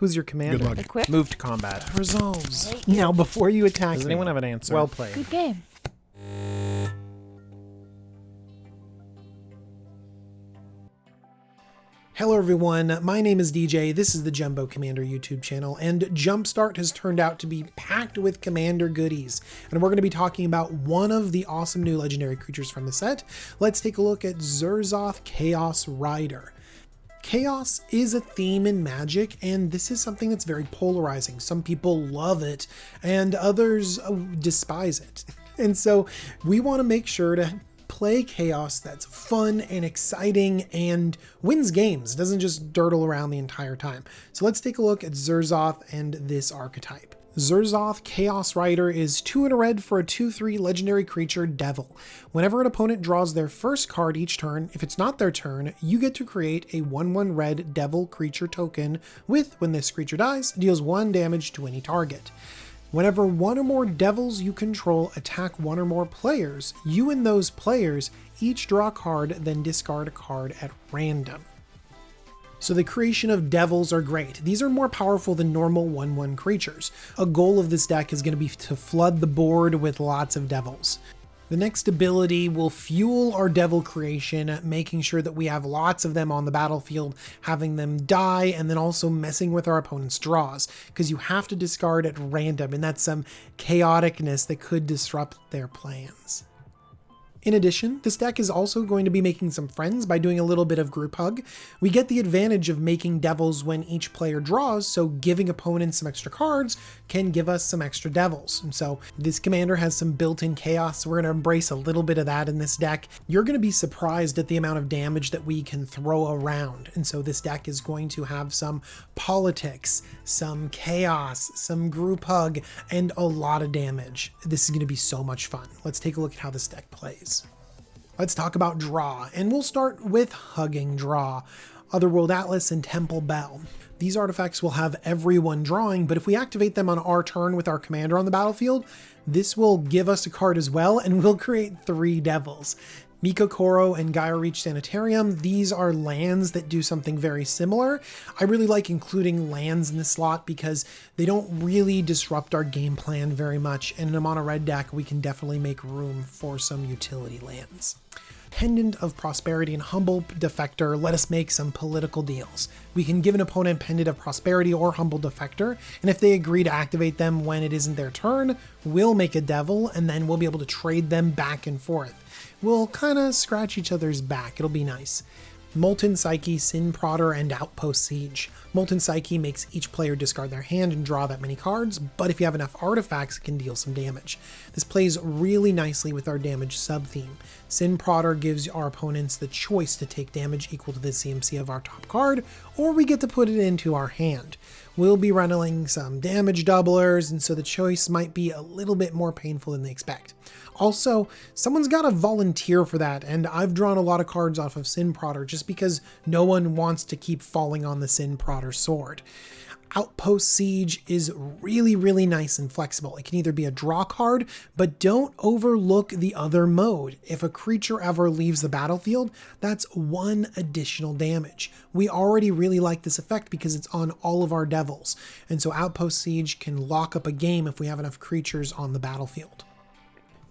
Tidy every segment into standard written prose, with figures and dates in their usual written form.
Who's your commander? Good luck. Equip. Move to combat. Resolves. Now, before you attack Does me, anyone have an answer? well played. Good game. Hello everyone, my name is DJ, this is the Jumbo Commander YouTube channel, and Jumpstart has turned out to be packed with Commander goodies, and we're going to be talking about one of the awesome new legendary creatures from the set. Let's take a look at Zurzoth Chaos Rider. Chaos is a theme in Magic, and this is something that's very polarizing. Some people love it, and others despise it. And so we want to make sure to play Chaos that's fun and exciting and wins games, doesn't just durdle around the entire time. So let's take a look at Zurzoth and this archetype. Zurzoth Chaos Rider is 2 in a red for a 2/3 legendary creature Devil. Whenever an opponent draws their first card each turn, if it's not their turn, you get to create a 1/1 red Devil creature token with, when this creature dies, deals 1 damage to any target. Whenever one or more devils you control attack one or more players, you and those players each draw a card, then discard a card at random. So the creation of devils are great. These are more powerful than normal 1/1 creatures. A goal of this deck is going to be to flood the board with lots of devils. The next ability will fuel our devil creation, making sure that we have lots of them on the battlefield, having them die, and then also messing with our opponent's draws, because you have to discard at random, and that's some chaoticness that could disrupt their plans. In addition, this deck is also going to be making some friends by doing a little bit of group hug. We get the advantage of making devils when each player draws, so giving opponents some extra cards can give us some extra devils. And so this commander has some built-in chaos, so we're going to embrace a little bit of that in this deck. You're going to be surprised at the amount of damage that we can throw around. And so this deck is going to have some politics, some chaos, some group hug, and a lot of damage. This is going to be so much fun. Let's take a look at how this deck plays. Let's talk about draw, and we'll start with hugging draw. Otherworld Atlas and Temple Bell. These artifacts will have everyone drawing, but if we activate them on our turn with our commander on the battlefield, this will give us a card as well, and we'll create 3 devils. Miko Koro and Gaia Reach Sanitarium, these are lands that do something very similar. I really like including lands in this slot because they don't really disrupt our game plan very much, and in a mono red deck we can definitely make room for some utility lands. Pendant of Prosperity and Humble Defector let us make some political deals. We can give an opponent Pendant of Prosperity or Humble Defector, and if they agree to activate them when it isn't their turn, we'll make a devil, and then we'll be able to trade them back and forth. We'll kind of scratch each other's back, it'll be nice. Molten Psyche, Sin Prodder, and Outpost Siege. Molten Psyche makes each player discard their hand and draw that many cards, but if you have enough artifacts, it can deal some damage. This plays really nicely with our damage sub-theme. Sin Prodder gives our opponents the choice to take damage equal to the CMC of our top card, or we get to put it into our hand. We'll be running some damage doublers, and so the choice might be a little bit more painful than they expect. Also, someone's got to volunteer for that, and I've drawn a lot of cards off of Sin Prodder just because no one wants to keep falling on the Sin Prodder sword. Outpost Siege is really nice and flexible. It can either be a draw card, but don't overlook the other mode. If a creature ever leaves the battlefield, that's 1 additional damage. We already really like this effect because it's on all of our devils, and so Outpost Siege can lock up a game if we have enough creatures on the battlefield.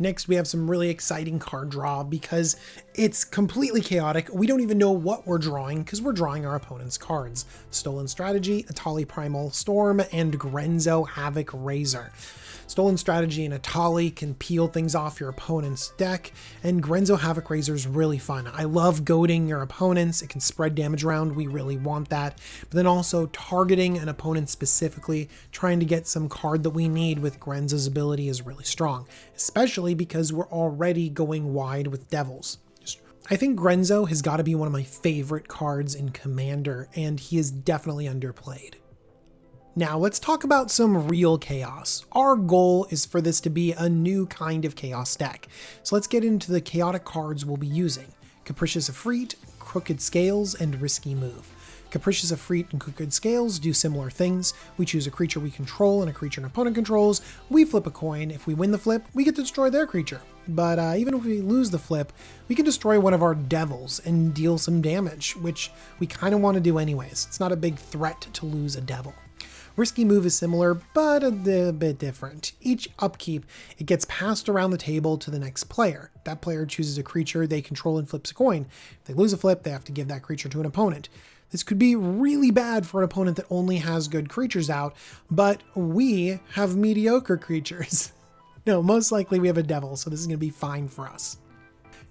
Next, we have some really exciting card draw because it's completely chaotic. We don't even know what we're drawing because we're drawing our opponent's cards. Stolen Strategy, Atali Primal Storm, and Grenzo Havoc Razor. Stolen Strategy and Atali can peel things off your opponent's deck, and Grenzo Havoc Razor is really fun. I love goading your opponents. It can spread damage around. We really want that. But then also targeting an opponent specifically, trying to get some card that we need with Grenzo's ability is really strong, especially because we're already going wide with devils. I think Grenzo has got to be one of my favorite cards in Commander, and he is definitely underplayed. Now let's talk about some real chaos. Our goal is for this to be a new kind of chaos deck. So let's get into the chaotic cards we'll be using. Capricious Efreet, Crooked Scales, and Risky Move. Capricious Efreet and Crooked Scales do similar things. We choose a creature we control and a creature an opponent controls. We flip a coin. If we win the flip, we get to destroy their creature. But even if we lose the flip, we can destroy one of our devils and deal some damage, which we kind of want to do anyways. It's not a big threat to lose a devil. Risky Move is similar, but a bit different. Each upkeep, it gets passed around the table to the next player. That player chooses a creature they control and flips a coin. If they lose a flip, they have to give that creature to an opponent. This could be really bad for an opponent that only has good creatures out, but we have mediocre creatures. No, most likely we have a Devil, so this is going to be fine for us.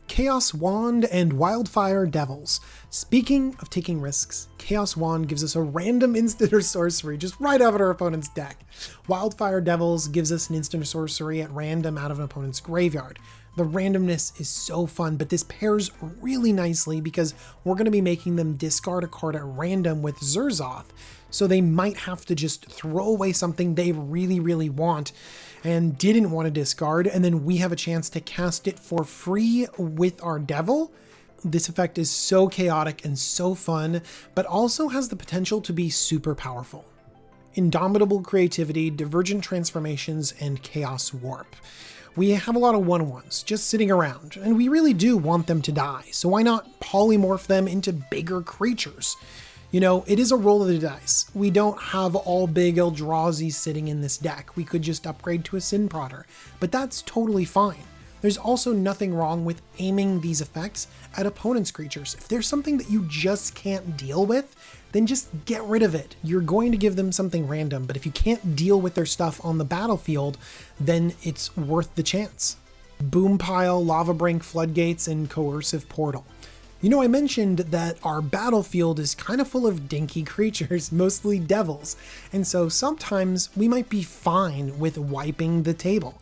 Chaos Wand and Wildfire Devils. Speaking of taking risks, Chaos Wand gives us a random instant or sorcery just right out of our opponent's deck. Wildfire Devils gives us an instant or sorcery at random out of an opponent's graveyard. The randomness is so fun, but this pairs really nicely because we're going to be making them discard a card at random with Zurzoth. So they might have to just throw away something they really, really want and didn't want to discard, and then we have a chance to cast it for free with our Devil. This effect is so chaotic and so fun, but also has the potential to be super powerful. Indomitable Creativity, Divergent Transformations, and Chaos Warp. We have a lot of 1/1s just sitting around, and we really do want them to die, so why not polymorph them into bigger creatures? You know, it is a roll of the dice. We don't have all big Eldrazi sitting in this deck. We could just upgrade to a Sin Prodder, but that's totally fine. There's also nothing wrong with aiming these effects at opponents' creatures. If there's something that you just can't deal with, then just get rid of it. You're going to give them something random, but if you can't deal with their stuff on the battlefield, then it's worth the chance. Boom Pile, Lava Brink, Floodgates, and Coercive Portal. You know, I mentioned that our battlefield is kind of full of dinky creatures, mostly devils, and so sometimes we might be fine with wiping the table.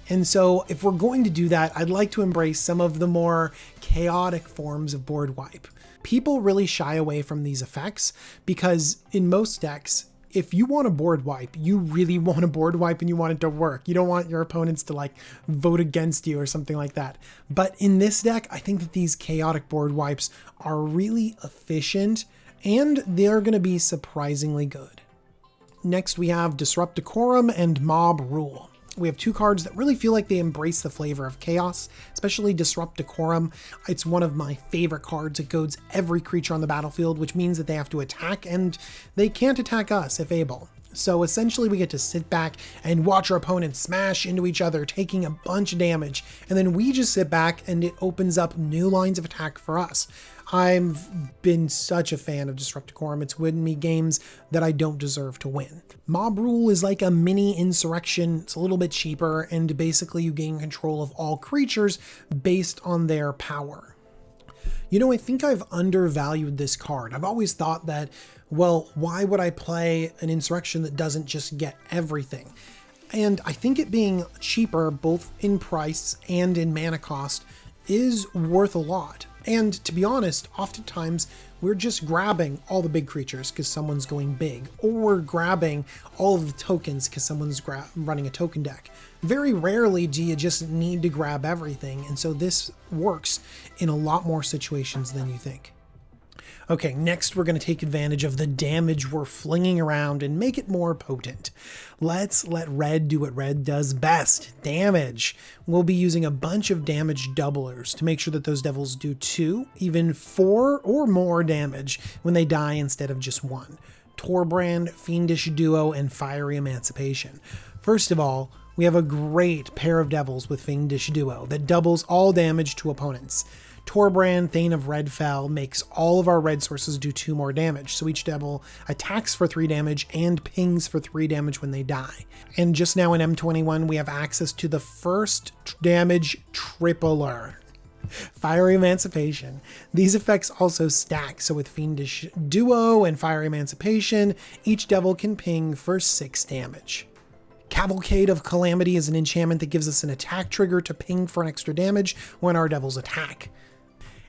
And so if we're going to do that, I'd like to embrace some of the more chaotic forms of board wipe. People really shy away from these effects because in most decks, if you want a board wipe, you really want a board wipe and you want it to work. You don't want your opponents to like vote against you or something like that. But in this deck, I think that these chaotic board wipes are really efficient and they're going to be surprisingly good. Next, we have Disrupt Decorum and Mob Rule. We have two cards that really feel like they embrace the flavor of chaos, especially Disrupt Decorum. It's one of my favorite cards. It goads every creature on the battlefield, which means that they have to attack, and they can't attack us if able. So essentially we get to sit back and watch our opponents smash into each other, taking a bunch of damage, and then we just sit back and it opens up new lines of attack for us. I've been such a fan of Disrupt Decorum. It's win me games that I don't deserve to win. Mob Rule is like a mini insurrection. It's a little bit cheaper, and basically you gain control of all creatures based on their power. You know, I think I've undervalued this card. I've always thought that, well, why would I play an insurrection that doesn't just get everything? And I think it being cheaper, both in price and in mana cost, is worth a lot. And to be honest, oftentimes we're just grabbing all the big creatures because someone's going big, or we're grabbing all of the tokens because someone's running a token deck. Very rarely do you just need to grab everything, and so this works in a lot more situations than you think. Okay, next we're going to take advantage of the damage we're flinging around and make it more potent. Let's let red do what red does best, damage. We'll be using a bunch of damage doublers to make sure that those devils do 2, even 4 or more damage when they die instead of just 1. Torbrand, Fiendish Duo, and Fiery Emancipation. First of all, we have a great pair of devils with Fiendish Duo that doubles all damage to opponents. Torbrand, Thane of Redfell, makes all of our red sources do 2 more damage, so each devil attacks for 3 damage and pings for 3 damage when they die. And just now in M21, we have access to the first damage tripler, Fiery Emancipation. These effects also stack, so with Fiendish Duo and Fiery Emancipation, each devil can ping for 6 damage. Cavalcade of Calamity is an enchantment that gives us an attack trigger to ping for an extra damage when our devils attack.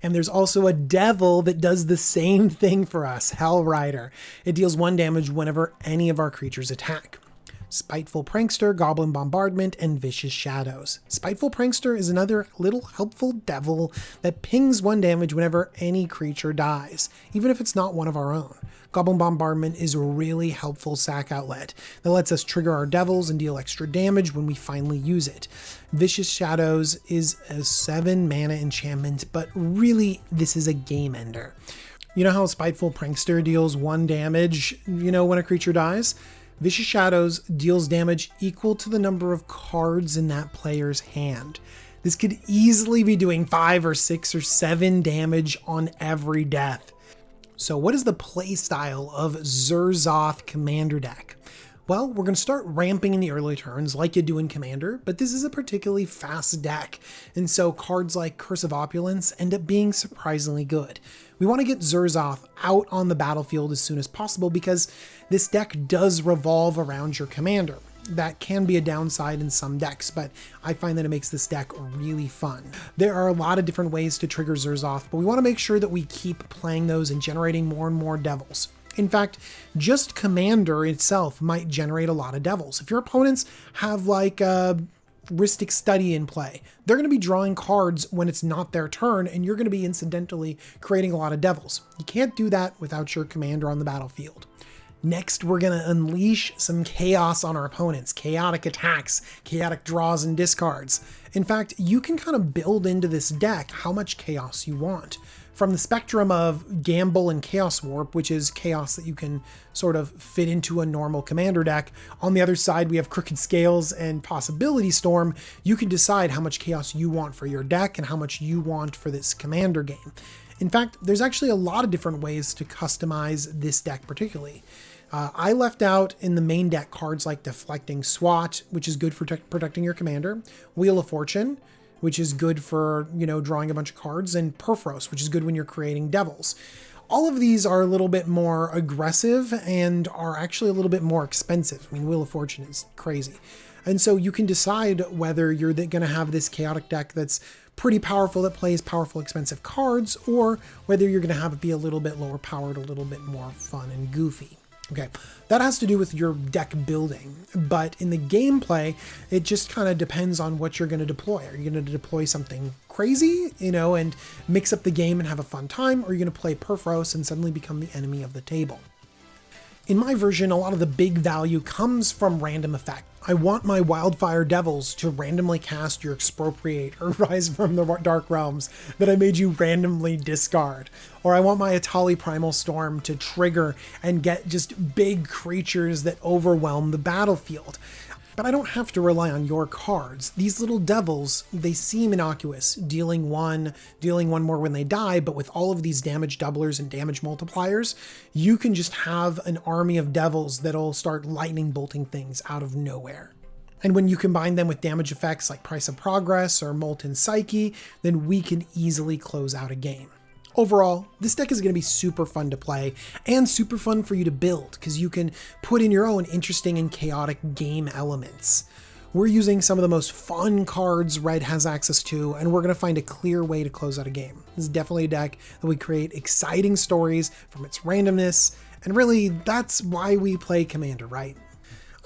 And there's also a devil that does the same thing for us, Hell Rider. It deals 1 damage whenever any of our creatures attack. Spiteful Prankster, Goblin Bombardment, and Vicious Shadows. Spiteful Prankster is another little helpful devil that pings 1 damage whenever any creature dies, even if it's not one of our own. Goblin Bombardment is a really helpful sack outlet that lets us trigger our devils and deal extra damage when we finally use it. Vicious Shadows is a 7 mana enchantment, but really this is a game ender. You know how Spiteful Prankster deals 1 damage, when a creature dies? Vicious Shadows deals damage equal to the number of cards in that player's hand. This could easily be doing 5 or 6 or 7 damage on every death. So what is the playstyle of Zurzoth Commander deck? Well, we're going to start ramping in the early turns like you do in Commander, but this is a particularly fast deck, and so cards like Curse of Opulence end up being surprisingly good. We want to get Zurzoth out on the battlefield as soon as possible because this deck does revolve around your commander. That can be a downside in some decks, but I find that it makes this deck really fun. There are a lot of different ways to trigger Zurzoth, but we want to make sure that we keep playing those and generating more and more devils. In fact, just Commander itself might generate a lot of devils. If your opponents have like a Rhystic Study in play, they're going to be drawing cards when it's not their turn, and you're going to be incidentally creating a lot of devils. You can't do that without your commander on the battlefield. Next, we're going to unleash some chaos on our opponents, chaotic attacks, chaotic draws and discards. In fact, you can kind of build into this deck how much chaos you want. From the spectrum of Gamble and Chaos Warp, which is chaos that you can sort of fit into a normal commander deck. On the other side, we have Crooked Scales and Possibility Storm. You can decide how much chaos you want for your deck and how much you want for this commander game. In fact, there's actually a lot of different ways to customize this deck particularly. I left out in the main deck cards like Deflecting SWAT, which is good for protecting your commander, Wheel of Fortune, which is good for, drawing a bunch of cards, and Perforos, which is good when you're creating devils. All of these are a little bit more aggressive and are actually a little bit more expensive. I mean, Wheel of Fortune is crazy. And so you can decide whether you're going to have this chaotic deck that's pretty powerful, that plays powerful, expensive cards, or whether you're going to have it be a little bit lower powered, a little bit more fun and goofy. Okay, that has to do with your deck building, but in the gameplay, it just kind of depends on what you're going to deploy. Are you going to deploy something crazy, and mix up the game and have a fun time, or are you going to play Perforos and suddenly become the enemy of the table? In my version, a lot of the big value comes from random effect. I want my Wildfire Devils to randomly cast your Expropriate or Rise from the Dark Realms that I made you randomly discard. Or I want my Atali Primal Storm to trigger and get just big creatures that overwhelm the battlefield. But I don't have to rely on your cards. These little devils, they seem innocuous, dealing one more when they die, but with all of these damage doublers and damage multipliers, you can just have an army of devils that'll start lightning bolting things out of nowhere. And when you combine them with damage effects like Price of Progress or Molten Psyche, then we can easily close out a game. Overall, this deck is going to be super fun to play and super fun for you to build because you can put in your own interesting and chaotic game elements. We're using some of the most fun cards Red has access to, and we're going to find a clear way to close out a game. This is definitely a deck that we create exciting stories from its randomness, and really, that's why we play Commander, right?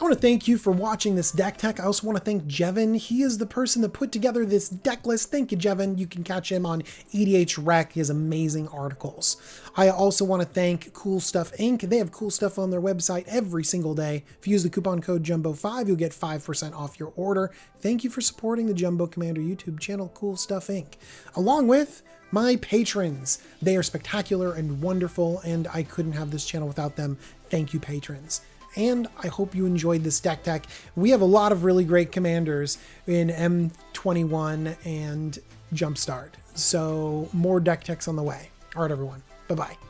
I want to thank you for watching this deck tech. I also want to thank Jevin. He is the person that put together this deck list. Thank you, Jevin. You can catch him on EDH Rec. He has amazing articles. I also want to thank Cool Stuff Inc. They have cool stuff on their website every single day. If you use the coupon code JUMBO5, you'll get 5% off your order. Thank you for supporting the Jumbo Commander YouTube channel, Cool Stuff Inc. Along with my patrons. They are spectacular and wonderful, and I couldn't have this channel without them. Thank you, patrons. And I hope you enjoyed this deck tech. We have a lot of really great commanders in M21 and Jumpstart. So more deck techs on the way. All right, everyone. Bye-bye.